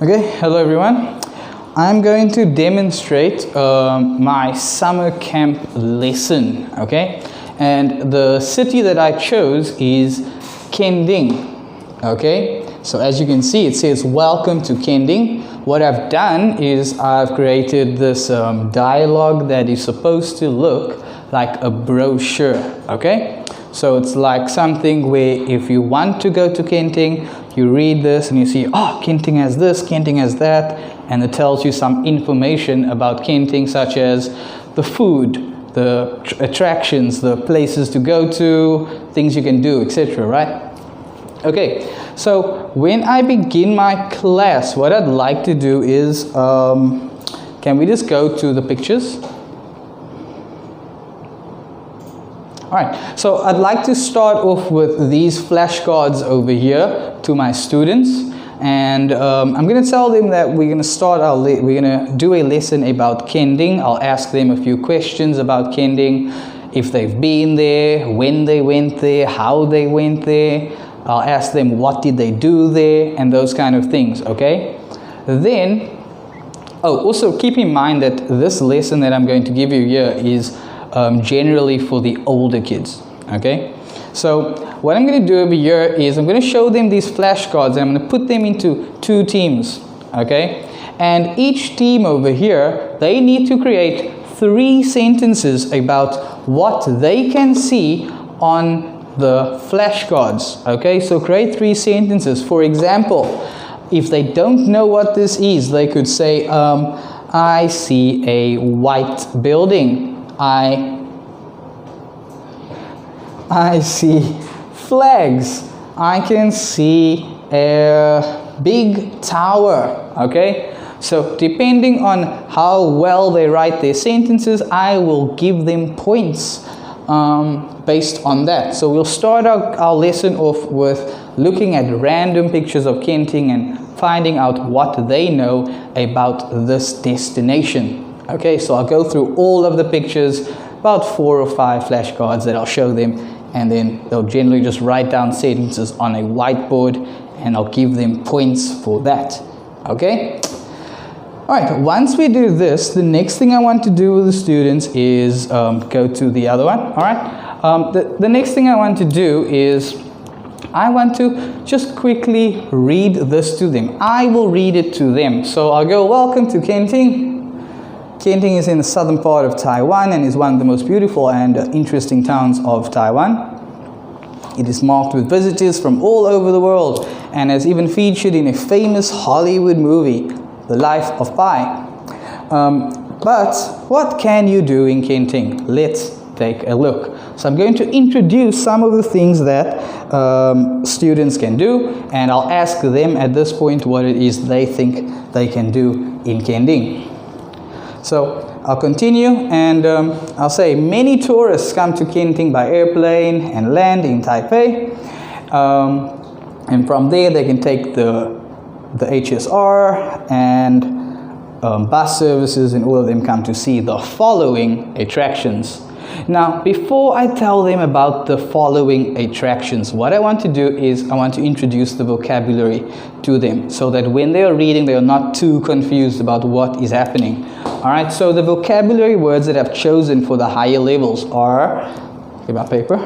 Okay, hello everyone. I'm going to demonstrate my summer camp lesson, okay? And the city that I chose is Kending, okay? So as you can see, it says welcome to Kending. What I've done is I've created this dialogue that is supposed to look like a brochure, okay? So it's like something where if you want to go to Kending, you read this and you see, oh, Kending has this, Kending has that, and it tells you some information about Kending, such as the food, the attractions, the places to go to, things you can do, etc., right? Okay, so when I begin my class, what I'd like to do is, can we just go to the pictures? Alright, so I'd like to start off with these flashcards over here to my students, and I'm going to tell them that we're going to do a lesson about Kending. I'll ask them a few questions about Kending, if they've been there, when they went there, how they went there. I'll ask them what did they do there, and those kind of things, okay? Then, also keep in mind that this lesson that I'm going to give you here is generally for the older kids, okay? So what I'm going to do over here is I'm going to show them these flashcards and I'm going to put them into two teams, okay? And each team over here, they need to create 3 sentences about what they can see on the flashcards, okay? So create 3 sentences. For example, if they don't know what this is, they could say, I see a white building. I see flags. I can see a big tower, okay? So depending on how well they write their sentences, I will give them points based on that. So we'll start our lesson off with looking at random pictures of Kending and finding out what they know about this destination. Okay, so I'll go through all of the pictures, about 4 or 5 flashcards that I'll show them, and then they'll generally just write down sentences on a whiteboard and I'll give them points for that. Okay? Alright, once we do this, the next thing I want to do with the students is go to the other one. Alright? The next thing I want to do is I want to just quickly read this to them. I will read it to them. So I'll go, welcome to Kending. Kending is in the southern part of Taiwan and is one of the most beautiful and interesting towns of Taiwan. It is marked with visitors from all over the world and has even featured in a famous Hollywood movie, The Life of Pi. But what can you do in Kending? Let's take a look. So I'm going to introduce some of the things that students can do, and I'll ask them at this point what it is they think they can do in Kending. So I'll continue and I'll say many tourists come to Kending by airplane and land in Taipei, and from there they can take the HSR and bus services, and all of them come to see the following attractions. Now, before I tell them about the following attractions, what I want to do is I want to introduce the vocabulary to them so that when they are reading, they are not too confused about what is happening. Alright, so the vocabulary words that I've chosen for the higher levels are, get my paper,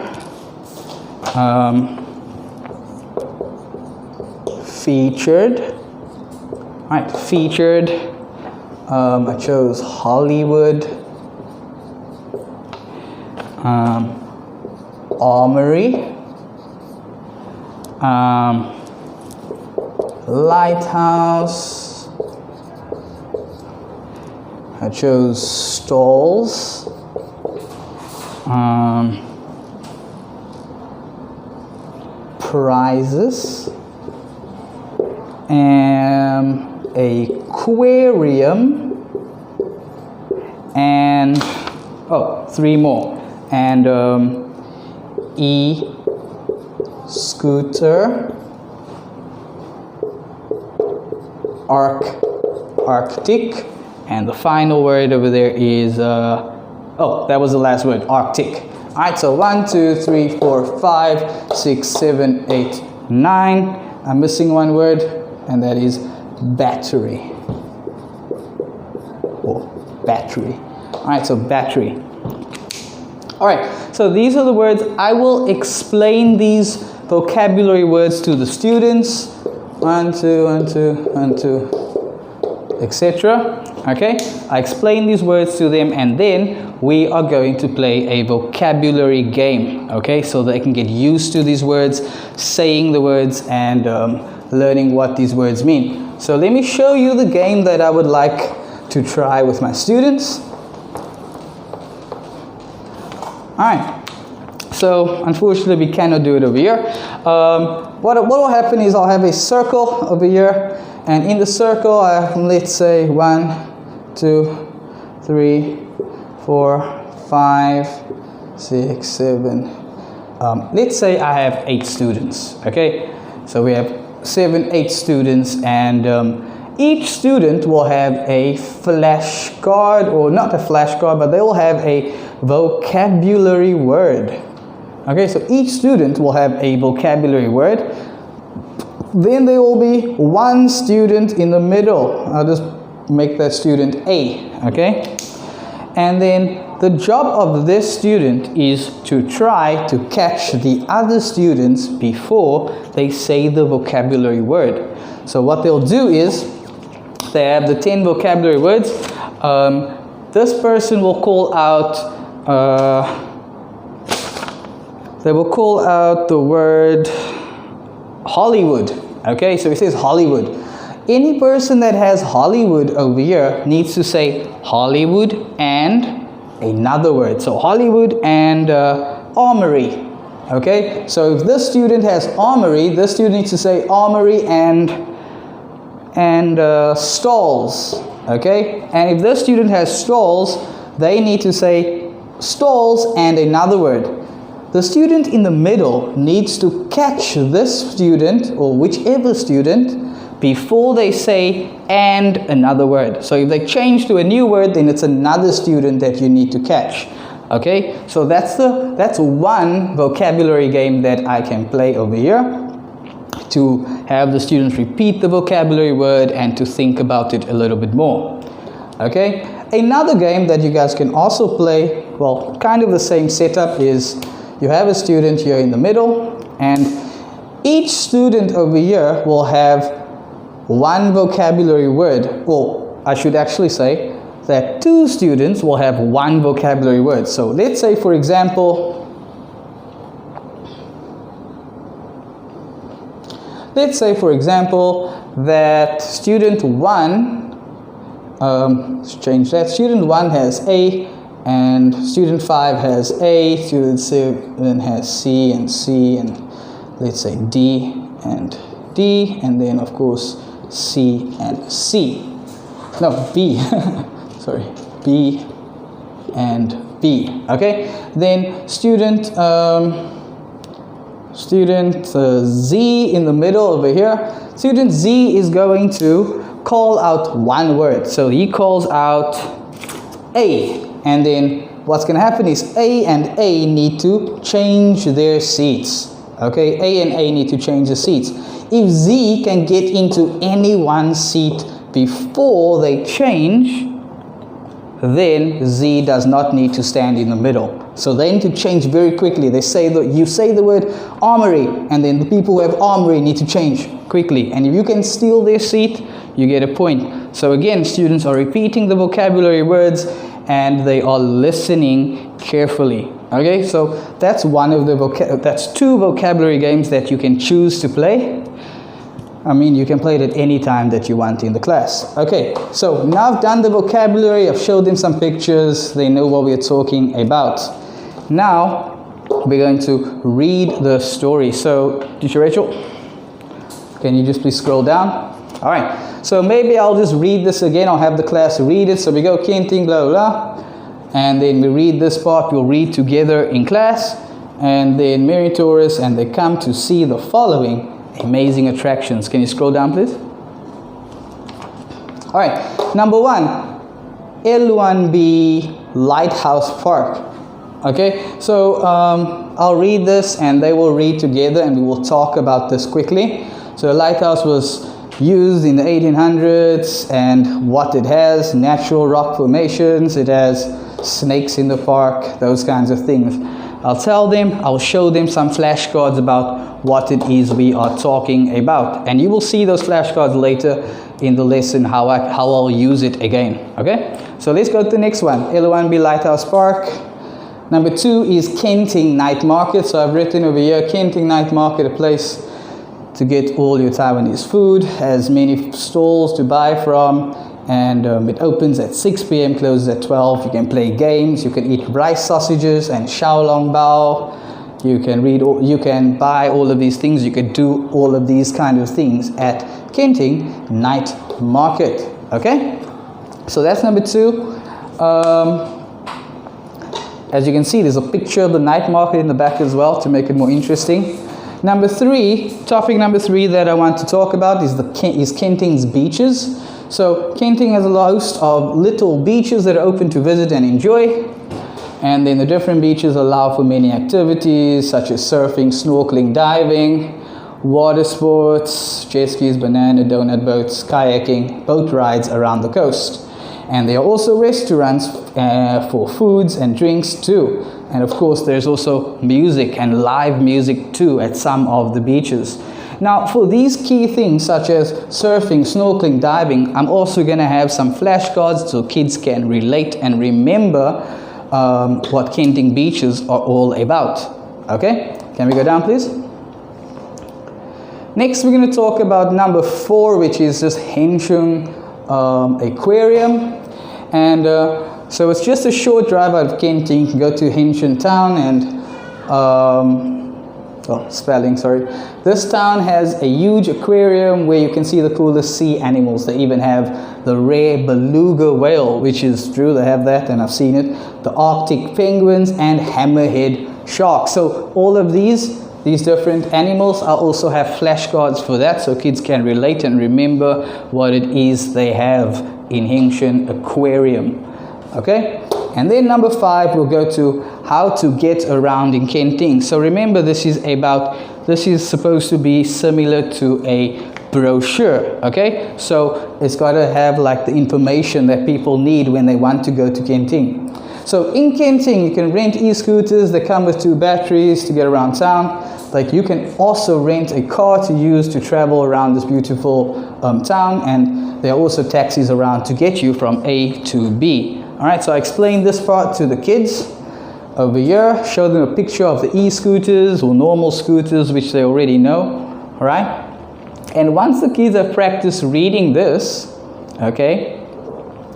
featured, alright, featured, I chose Hollywood, armory, lighthouse, I chose stalls, prizes, aquarium, and 3 more. And e-scooter, Arctic, and the final word over there is that was the last word, Arctic. Alright, so 1, 2, 3, 4, 5, 6, 7, 8, 9. I'm missing one word, and that is battery. Or battery. Alright, so battery. Alright, so these are the words. I will explain these vocabulary words to the students. 1, 2, 1, 2, 1, 2, etc. Okay, I explain these words to them, and then we are going to play a vocabulary game. Okay, so they can get used to these words, saying the words, and learning what these words mean. So let me show you the game that I would like to try with my students. Alright, so unfortunately we cannot do it over here. What will happen is I'll have a circle over here, and in the circle I have, let's say, 1, 2, 3, 4, 5, 6, 7. Let's say I have 8 students. Okay, so we have 7, 8 students, and each student will have a flashcard, or not a flashcard, but they will have a vocabulary word. Okay, so each student will have a vocabulary word. Then there will be one student in the middle. I'll just make that student A. Okay, and then the job of this student is to try to catch the other students before they say the vocabulary word. So what they'll do is, they have the 10 vocabulary words. This person will call out, they will call out the word Hollywood. Okay, so it says Hollywood. Any person that has Hollywood over here needs to say Hollywood and another word. So Hollywood and armory. Okay, so if this student has armory, this student needs to say armory and stalls. Okay, and if this student has stalls, they need to say stalls and another word. The student in the middle needs to catch this student, or whichever student, before they say and another word. So if they change to a new word, then it's another student that you need to catch. Okay, so that's one vocabulary game that I can play over here, to have the students repeat the vocabulary word and to think about it a little bit more. Okay, another game that you guys can also play, well, kind of the same setup, is you have a student here in the middle, and each student over here will have one vocabulary word. Well, I should actually say that 2 students will have one vocabulary word. So let's say, for example, that student 1, let's change that, student 1 has A, and student 5 has A, student 7 has C, and let's say D, and then of course C and C. No, B, sorry, B and B. Okay, then student Z in the middle over here. Student Z is going to call out one word. So he calls out A, and then what's going to happen is A and A need to change their seats. Okay, A and A need to change the seats. If Z can get into any one seat before they change, then Z does not need to stand in the middle. So they need to change very quickly. You say the word armory, and then the people who have armory need to change quickly. And if you can steal their seat, you get a point. So again, students are repeating the vocabulary words, and they are listening carefully. Okay, so that's one of the that's 2 vocabulary games that you can choose to play. I mean, you can play it at any time that you want in the class. Okay, so now I've done the vocabulary, I've showed them some pictures, they know what we're talking about. Now, we're going to read the story. So, Teacher Rachel, can you just please scroll down? All right, so maybe I'll just read this again, I'll have the class read it. So we go Kenting, blah, blah, blah. And then we read this part, we'll read together in class. And then Mary Torres, and they come to see the following amazing attractions. Can you scroll down, please? All right, number 1, L1B Lighthouse Park. Okay, so I'll read this and they will read together and we will talk about this quickly. So the lighthouse was used in the 1800s and what it has: natural rock formations, it has snakes in the park, those kinds of things. I'll tell them, I'll show them some flashcards about what it is we are talking about, and you will see those flashcards later in the lesson how I'll use it again. Okay, so let's go to the next one. L1B Lighthouse Park. Number 2 is Kenting Night Market. So I've written over here, Kenting Night Market, a place to get all your Taiwanese food, has many stalls to buy from, and it opens at 6 p.m, closes at 12. You can play games, you can eat rice sausages and xiaolong bao. You can buy all of these things, you can do all of these kind of things at Kenting Night Market. Okay, so that's number 2. As you can see, there's a picture of the night market in the back as well to make it more interesting. Number 3, topic number 3 that I want to talk about is Kenting's beaches. So Kenting has a host of little beaches that are open to visit and enjoy. And then the different beaches allow for many activities such as surfing, snorkeling, diving, water sports, jet skis, banana, donut boats, kayaking, boat rides around the coast. And there are also restaurants for foods and drinks too. And of course, there's also music and live music too at some of the beaches. Now, for these key things such as surfing, snorkeling, diving, I'm also going to have some flashcards so kids can relate and remember what Kenting beaches are all about. Okay, can we go down, please? Next, we're going to talk about number 4, which is just Hengshun Aquarium. And so it's just a short drive out of Kenting. You can go to Hengshun town and this town has a huge aquarium where you can see the coolest sea animals. They even have the rare beluga whale, which is true, they have that and I've seen it, the Arctic penguins and hammerhead sharks. So all of these different animals, I also have flashcards for that so kids can relate and remember what it is they have in Hengshun Aquarium. Okay, and then number 5, we'll go to how to get around in Kenting. So remember, this is supposed to be similar to a brochure. Okay, so it's got to have like the information that people need when they want to go to Kenting. So in Kenting, you can rent e-scooters that come with 2 batteries to get around town. Like you can also rent a car to use to travel around this beautiful town, and there are also taxis around to get you from A to B. Alright, so I explained this part to the kids over here, show them a picture of the e-scooters or normal scooters, which they already know. Alright, and once the kids have practiced reading this, okay,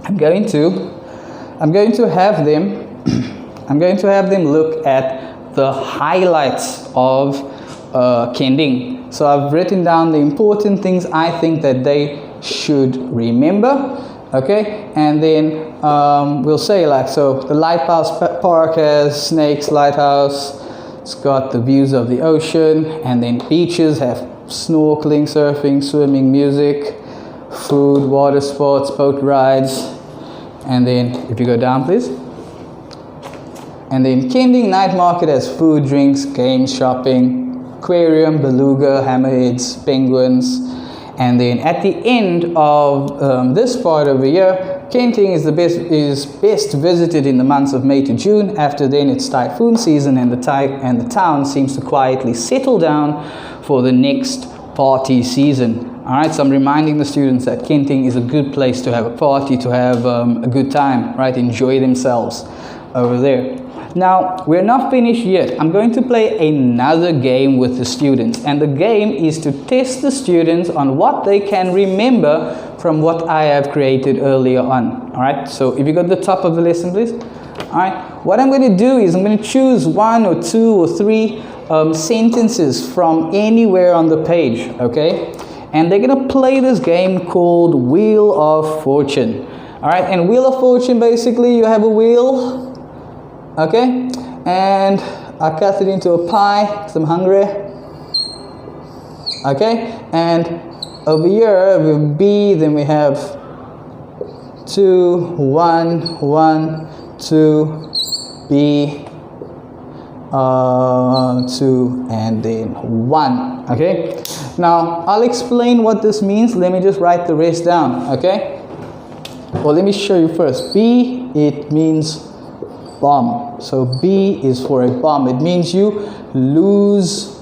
I'm going to have them look at the highlights of Kenting. So I've written down the important things I think that they should remember. Okay, and then we'll say like, so the Lighthouse Park has Snake's Lighthouse, it's got the views of the ocean, and then beaches have snorkeling, surfing, swimming, music, food, water sports, boat rides, and then if you go down please. And then Kenting Night Market has food, drinks, games, shopping, aquarium, beluga, hammerheads, penguins. And then at the end of this part over here, Kenting is best visited in the months of May to June. After then, it's typhoon season, and the town seems to quietly settle down for the next party season. All right, so I'm reminding the students that Kenting is a good place to have a party, to have a good time, right? Enjoy themselves over there. Now, we're not finished yet. I'm going to play another game with the students, and the game is to test the students on what they can remember from what I have created earlier on. All right, so if you go to the top of the lesson, please. All right, what I'm going to do is I'm going to choose 1 or 2 or 3 sentences from anywhere on the page, okay? And they're going to play this game called Wheel of Fortune. All right, and Wheel of Fortune, basically, you have a wheel. Okay, and I cut it into a pie because I'm hungry. Okay, and over here with B, then we have 2, 1, 1, 2, B, 2, and then 1. Okay, Now, I'll explain what this means. Let me just write the rest down, okay? Well, let me show you first. B, it means bomb. So B is for a bomb. It means you lose.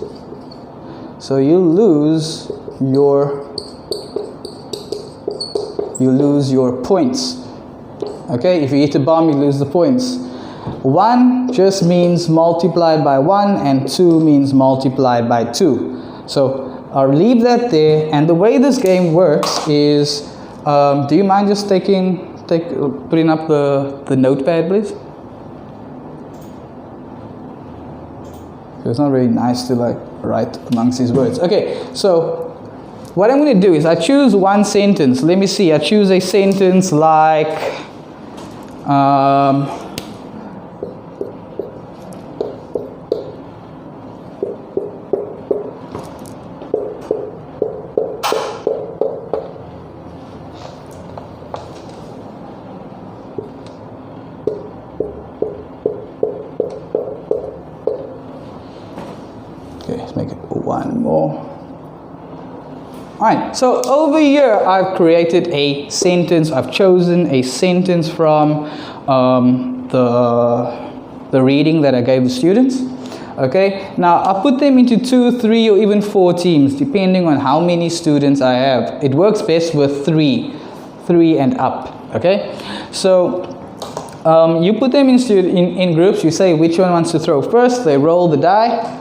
So you lose your points. Okay, if you hit a bomb, you lose the points. 1 just means multiplied by 1, and 2 means multiplied by 2. So I'll leave that there. And the way this game works is, do you mind just putting up the notepad, please? It's not very nice to like write amongst these words. Okay, so what I'm going to do is I choose one sentence. Let me see. I choose a sentence like okay, let's make it one more. Alright, so over here I've created a sentence. I've chosen a sentence from the reading that I gave the students. Okay, now I put them into 2, 3, or even 4 teams depending on how many students I have. It works best with 3 and up. Okay, so you put them in groups. You say which one wants to throw first. They roll the die.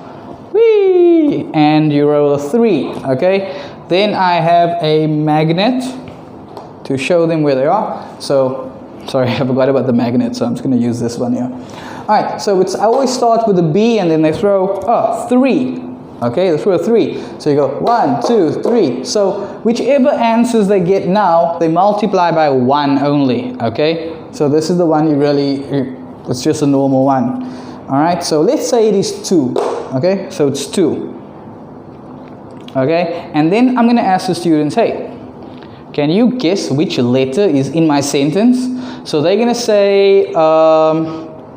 Whee! And you roll a 3. Okay, then I have a magnet to show them where they are. So, sorry, I forgot about the magnet, so I'm just going to use this one here. Alright, so I always start with a B, and then they throw 3. Okay, they throw a 3. So you go 1, 2, 3. So whichever answers they get now, they multiply by 1 only. Okay, so this is the one it's just a normal one. Alright, so let's say it is 2. Okay, so it's 2. Okay, and then I'm going to ask the students, hey, can you guess which letter is in my sentence? So they're going to say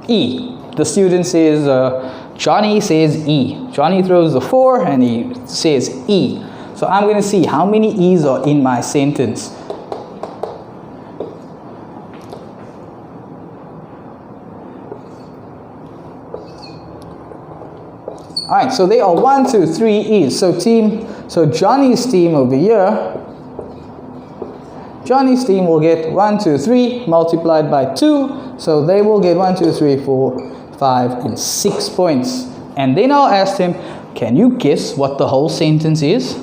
E. The student says, Johnny says E. Johnny throws the 4 and he says E. So I'm going to see how many E's are in my sentence. Alright, so there are 1, 2, 3 E's. So Johnny's team over here, Johnny's team will get 1, 2, 3 multiplied by 2. So they will get 1, 2, 3, 4, 5, and 6 points. And then I'll ask them, can you guess what the whole sentence is?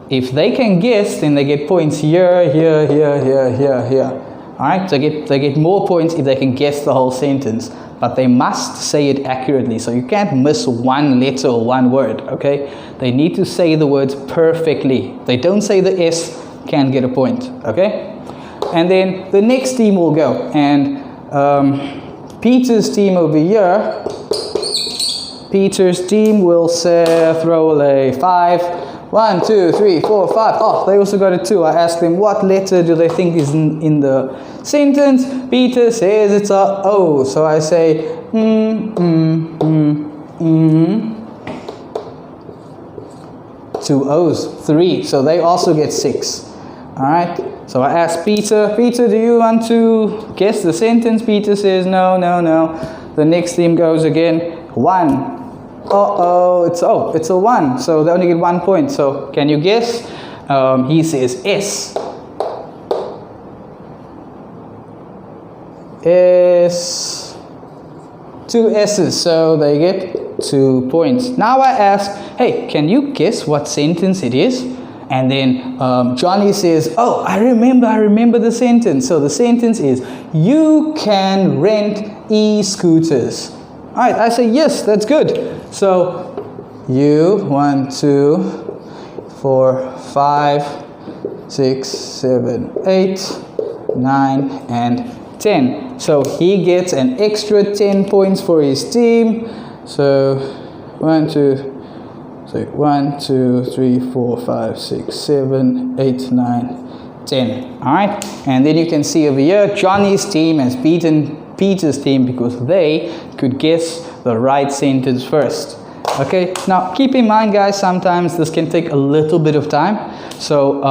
If they can guess, then they get points here, here, here, here, here, here. Alright, so they get more points if they can guess the whole sentence. But they must say it accurately. So you can't miss one letter or one word, okay? They need to say the words perfectly. If they don't say the S, can't get a point, okay? And then the next team will go. And Peter's team over here, Peter's team will say, throw a 5. 1, 2, 3, 4, 5. Oh, they also got a 2. I asked them what letter do they think is in the sentence. Peter says it's a O. So I say 2 O's, 3. So they also get 6. Alright. So I asked Peter, do you want to guess the sentence? Peter says no, no, no. The next team goes again. 1. It's a 1, so they only get 1 point. So can you guess? He says S. S. 2 S's, so they get 2 points. Now I ask, hey, can you guess what sentence it is? And then Johnny says, oh, I remember the sentence. So the sentence is, you can rent e-scooters. Alright, I say yes, that's good. So you 1, 2, 4, 5, 6, 7, 8, 9, and 10. So he gets an extra 10 points for his team. So 1, 2, 3, 4, 5, 6, 7, 8, 9, 10. Alright, and then you can see over here Johnny's team has beaten Peter's team because they could guess the right sentence first. Okay, now keep in mind guys, sometimes this can take a little bit of time. So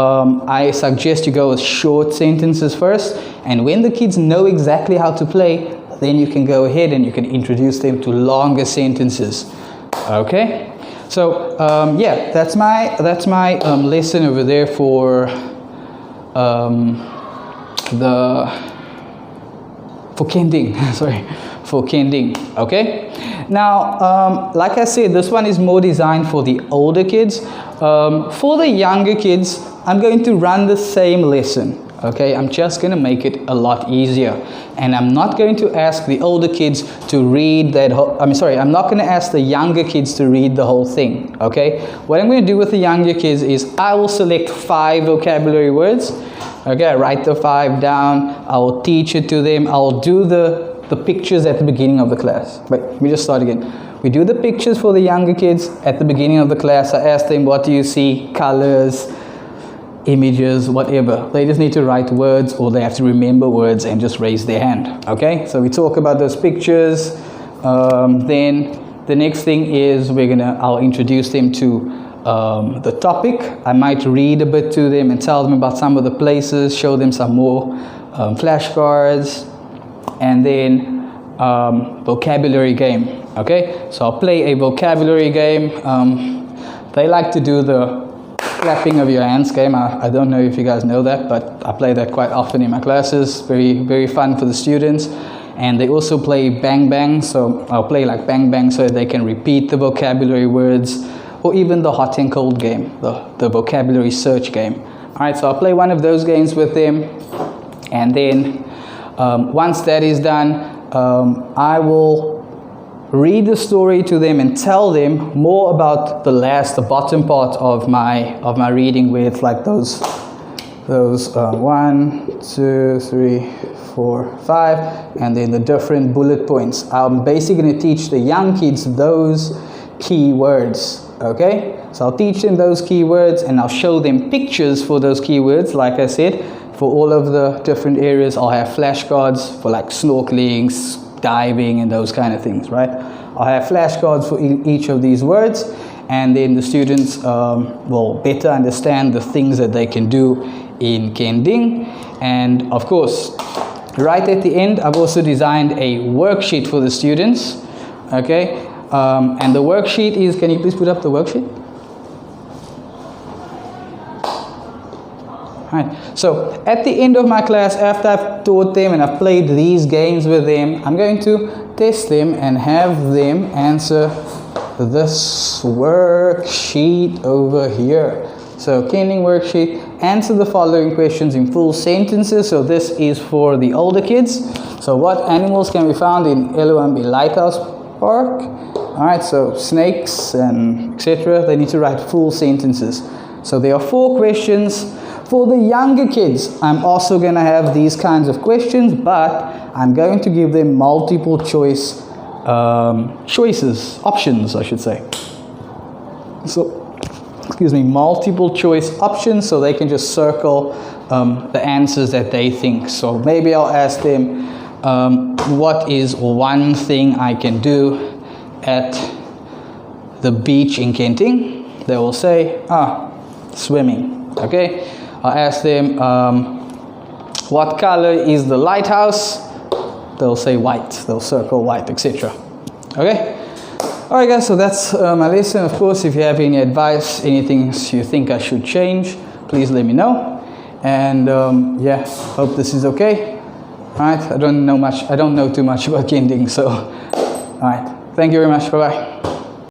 I suggest you go with short sentences first, and when the kids know exactly how to play, then you can go ahead and you can introduce them to longer sentences. Okay, so yeah, that's my lesson over there for Kending. Sorry, for Kending. Okay, now like I said, this one is more designed for the older kids. For the younger kids, I'm going to run the same lesson. Okay, I'm just going to make it a lot easier, and I'm not going to ask the older kids to read that whole, I'm not going to ask the younger kids to read the whole thing. Okay, what I'm going to do with the younger kids is I will select 5 vocabulary words. Okay, I write the 5 down, I will teach it to them, I'll do the pictures at the beginning of the class. Wait, let me just start again. We do the pictures for the younger kids at the beginning of the class. I ask them, what do you see? Colors, images, whatever. They just need to write words, or they have to remember words and just raise their hand. Okay, so we talk about those pictures. Then the next thing is I'll introduce them to the topic. I might read a bit to them and tell them about some of the places, show them some more flashcards, and then vocabulary game. Okay, so I'll play a vocabulary game. They like to do the clapping of your hands game. I don't know if you guys know that, but I play that quite often in my classes. Very, very fun for the students. And they also play bang bang, so I'll play like bang bang so that they can repeat the vocabulary words, or even the hot and cold game, the vocabulary search game. Alright, so I'll play one of those games with them, and then once that is done, I will read the story to them and tell them more about the bottom part of my reading, with like those 1, 2, 3, 4, 5, and then the different bullet points. I'm basically going to teach the young kids those key words. Okay, so I'll teach them those keywords, and I'll show them pictures for those keywords. Like I said, for all of the different areas, I'll have flashcards for like snorkeling, diving, and those kind of things, right? I'll have flashcards for each of these words, and then the students will better understand the things that they can do in Kending. And of course, right at the end, I've also designed a worksheet for the students. Okay, and the worksheet is, can you please put up the worksheet? Alright, so at the end of my class, after I've taught them and I've played these games with them, I'm going to test them and have them answer this worksheet over here. So Kending worksheet, answer the following questions in full sentences. So this is for the older kids. So what animals can be found in Eluambi Lighthouse Park? Alright, so snakes and etc. They need to write full sentences. So there are 4 questions. For the younger kids, I'm also going to have these kinds of questions, but I'm going to give them multiple choice options, I should say. So, multiple choice options, so they can just circle the answers that they think. So maybe I'll ask them, what is one thing I can do at the beach in Kending? They will say, swimming. Okay. I'll ask them, what color is the lighthouse? They'll say white. They'll circle white, etc. Okay? Alright guys, so that's my lesson. Of course, if you have any advice, anything you think I should change, please let me know. And yeah, hope this is okay. Alright, I don't know too much about Kending, so alright. Thank you very much. Bye-bye.